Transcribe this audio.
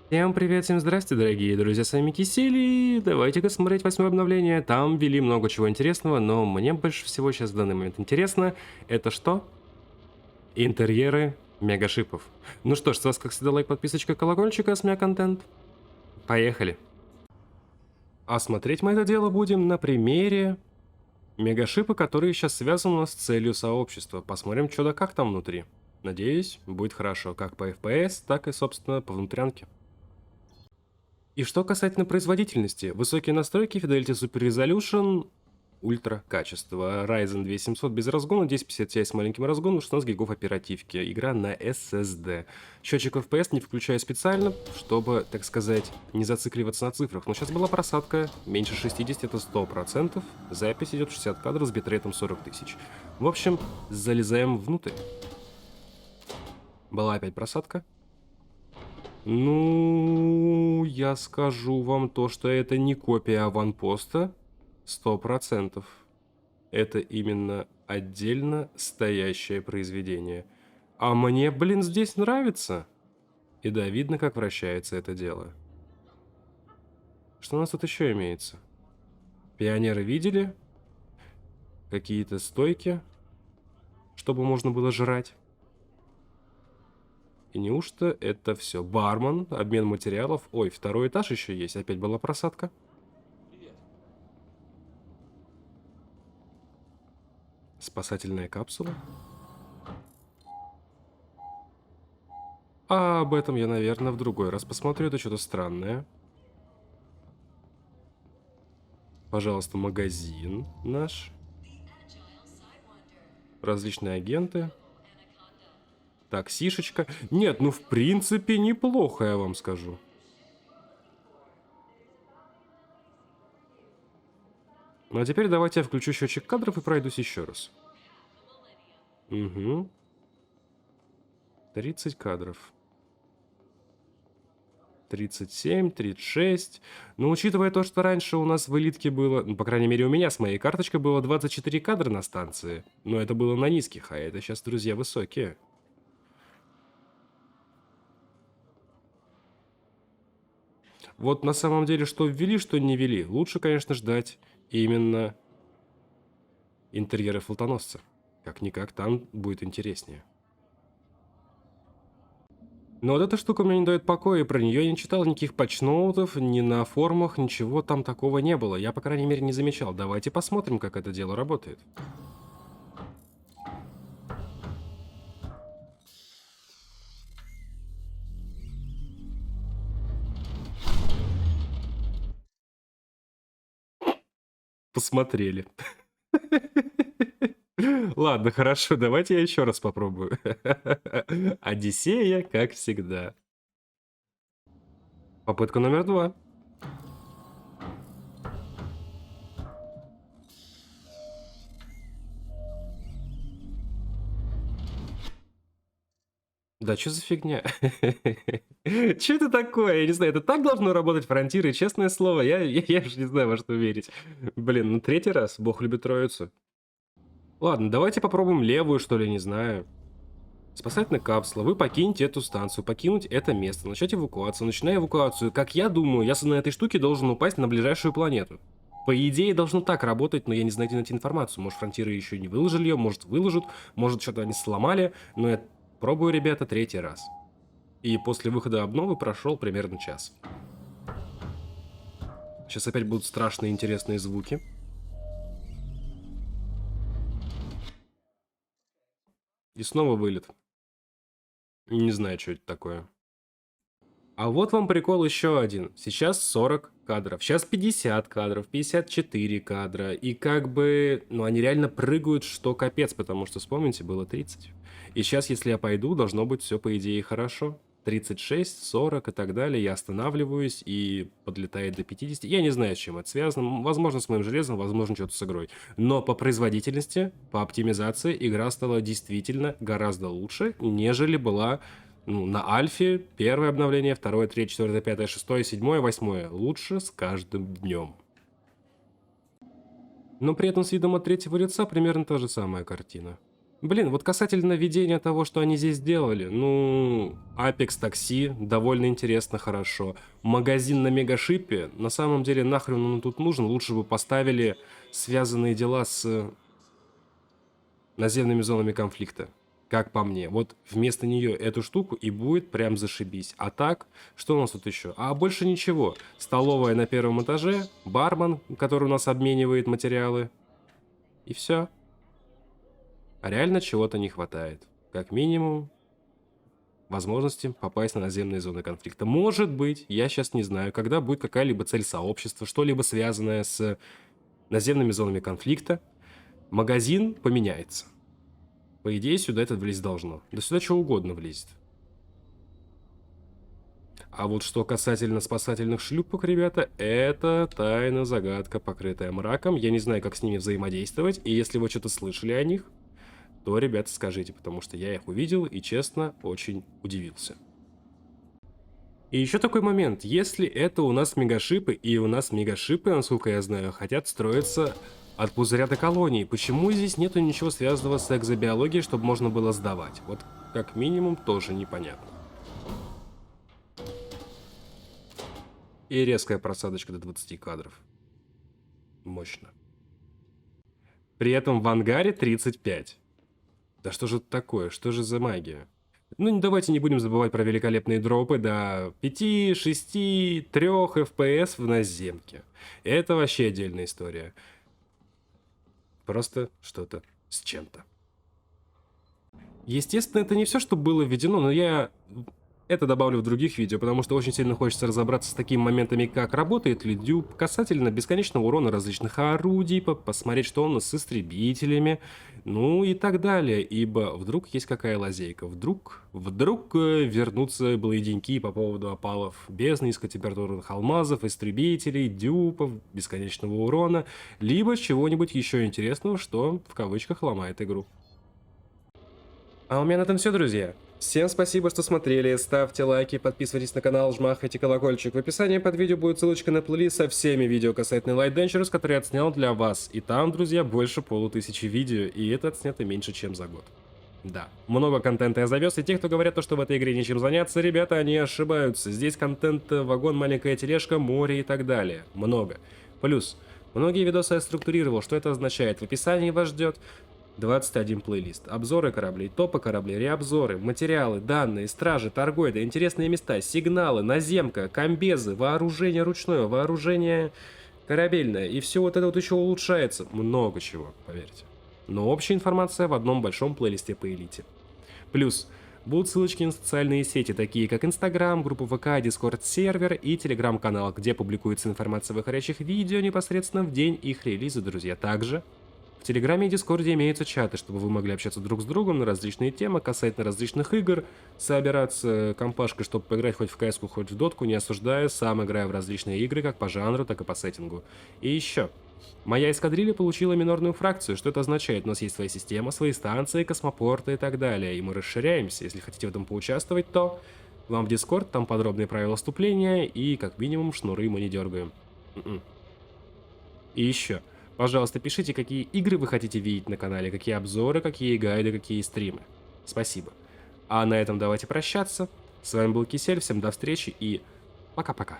Всем привет, всем здрасте, дорогие друзья, с вами Кисели. Давайте-ка смотреть 8-е обновление. Там ввели много чего интересного, но мне больше всего сейчас в данный момент интересно, это что? Интерьеры мегашипов. Ну что ж, с вас, как всегда, лайк, подписочка, колокольчик, контент. Поехали. А смотреть мы это дело будем на примере мегашипа, которые сейчас связаны у нас с целью сообщества. Посмотрим, что да как там внутри. Надеюсь, будет хорошо, как по FPS, так и, собственно, по внутрянке. И что касательно производительности, высокие настройки, Fidelity Super Resolution, ультра качество, Ryzen 2700 без разгона, 1050 Ti с маленьким разгоном, 16 гигов оперативки, игра на SSD. Счетчик FPS не включаю специально, чтобы, так сказать, не зацикливаться на цифрах. Но сейчас была просадка, меньше 60 это 100%, запись идет 60 кадров с битрейтом 40 тысяч. В общем, залезаем внутрь. Была опять просадка. Ну, я скажу вам то, что это не копия аванпоста, 100%. Это именно отдельно стоящее произведение. А мне, блин, здесь нравится. И да, видно, как вращается это дело. Что у нас тут еще имеется? Пионеры видели? Какие-то стойки, чтобы можно было жрать. И неужто это все? Бармен, обмен материалов. Ой, второй этаж еще есть. Опять была просадка. Спасательная капсула. А об этом я, наверное, в другой раз посмотрю. Это что-то странное. Пожалуйста, магазин наш. Различные агенты. Таксишечка. Нет, ну в принципе неплохо, я вам скажу. Ну а теперь давайте я включу счетчик кадров и пройдусь еще раз. Угу. 30 кадров. 37, 36. Но учитывая то, что раньше у нас в элитке было, ну, по крайней мере у меня с моей карточкой было 24 кадра на станции. Но это было на низких, а это сейчас, друзья, высокие. Вот на самом деле, что ввели, что не ввели. Лучше, конечно, ждать именно интерьеры флотоносца. Как-никак, там будет интереснее. Но вот эта штука мне не дает покоя, и про нее я не читал никаких патчноутов, ни на форумах, ничего там такого не было. Я, по крайней мере, не замечал. Давайте посмотрим, как это дело работает. Посмотрели. Ладно, хорошо, давайте я еще раз попробую. Одиссея, как всегда. Попытка номер 2. Да что за фигня? Что это такое? Я не знаю, это так должно работать фронтиры, честное слово, я же не знаю, во что верить. Блин, ну третий раз, бог любит троицу. Ладно, давайте попробуем левую, что ли, не знаю. Спасательная капсула. Вы покинете эту станцию, покинуть это место, начать эвакуацию. Начиная эвакуацию, как я думаю, я на этой штуке должен упасть на ближайшую планету. По идее, должно так работать, но я не знаю, где найти информацию. Может, фронтиры еще не выложили ее, может, выложат, может, что-то они сломали. Но я пробую, ребята, третий раз. И после выхода обновы прошел примерно час. Сейчас опять будут страшные интересные звуки. И снова вылет. Не знаю, что это такое. А вот вам прикол еще один. Сейчас 40 кадров, сейчас 50 кадров, 54 кадра. И как бы, ну они реально прыгают, что капец, потому что, вспомните, было 30. И сейчас, если я пойду, должно быть все по идее хорошо. 36, 40 и так далее. Я останавливаюсь и подлетает до 50. Я не знаю, с чем это связано. Возможно, с моим железом, возможно, что-то с игрой. Но по производительности, по оптимизации игра стала действительно гораздо лучше, нежели была на альфе. Первое обновление, второе, третье, четвертое, пятое, шестое, седьмое, восьмое. Лучше с каждым днем. Но при этом с видом от третьего лица примерно та же самая картина. Блин, вот касательно видения того, что они здесь сделали, ну, Apex такси, довольно интересно, хорошо. Магазин на Мегашипе, на самом деле, нахрен он тут нужен, лучше бы поставили связанные дела с наземными зонами конфликта, как по мне. Вот вместо нее эту штуку и будет прям зашибись. А так, что у нас тут еще? А больше ничего. Столовая на первом этаже, бармен, который у нас обменивает материалы, и все. А реально чего-то не хватает. Как минимум, возможности попасть на наземные зоны конфликта. Может быть, я сейчас не знаю, когда будет какая-либо цель сообщества, что-либо связанное с наземными зонами конфликта, магазин поменяется. По идее, сюда это влезть должно. Да сюда что угодно влезет. А вот что касательно спасательных шлюпок, ребята, это тайна, загадка, покрытая мраком. Я не знаю, как с ними взаимодействовать. И если вы что-то слышали о них, то, ребята, скажите, потому что я их увидел и, честно, очень удивился. И еще такой момент, если это у нас мегашипы, и у нас мегашипы, насколько я знаю, хотят строиться от пузыря до колонии, почему здесь нету ничего связанного с экзобиологией, чтобы можно было сдавать? Вот как минимум тоже непонятно. И резкая просадочка до 20 кадров. Мощно. При этом в ангаре 35. Да что же это такое? Что же за магия? Ну, давайте не будем забывать про великолепные дропы до 5, 6, 3 FPS в наземке. Это вообще отдельная история. Просто что-то с чем-то. Естественно, это не все, что было введено, но я это добавлю в других видео, потому что очень сильно хочется разобраться с такими моментами, как работает ли дюб касательно бесконечного урона различных орудий, посмотреть, что у нас с истребителями, ну и так далее, ибо вдруг есть какая лазейка, вдруг вернутся блейденьки по поводу опалов без низкотемпературных алмазов, истребителей, дюпов, бесконечного урона, либо чего-нибудь еще интересного, что в кавычках ломает игру. А у меня на этом все, друзья. Всем спасибо, что смотрели, ставьте лайки, подписывайтесь на канал, жмахайте колокольчик. В описании под видео будет ссылочка на плейлист со всеми видео касательно Light Dangerous, которые я отснял для вас. И там, друзья, больше 1500 видео, и это отснято меньше, чем за год. Да, много контента я завез, и те, кто говорят, что в этой игре нечем заняться, ребята, они ошибаются. Здесь контент, вагон, маленькая тележка, море и так далее. Много. Плюс, многие видосы я структурировал, что это означает. В описании вас ждет 21 плейлист. Обзоры кораблей, топы кораблей, реобзоры, материалы, данные, стражи, торгоиды, интересные места, сигналы, наземка, комбезы, вооружение ручное, вооружение корабельное. И все вот это вот еще улучшается. Много чего, поверьте. Но общая информация в одном большом плейлисте по элите. Плюс будут ссылочки на социальные сети, такие как Instagram, группу ВК, Discord сервер и Telegram-канал, где публикуется информация о выходящих видео непосредственно в день их релиза, друзья. Также в Телеграме и Дискорде имеются чаты, чтобы вы могли общаться друг с другом на различные темы, касательно различных игр, собираться компашкой, чтобы поиграть хоть в КС-ку, хоть в дотку, не осуждая, сам играю в различные игры, как по жанру, так и по сеттингу. И еще. Моя эскадрилья получила минорную фракцию. Что это означает? У нас есть своя система, свои станции, космопорты и так далее. И мы расширяемся. Если хотите в этом поучаствовать, то вам в Дискорд, там подробные правила вступления и, как минимум, шнуры мы не дергаем. И еще. Пожалуйста, пишите, какие игры вы хотите видеть на канале, какие обзоры, какие гайды, какие стримы. Спасибо. А на этом давайте прощаться. С вами был Кисель, всем до встречи и пока-пока.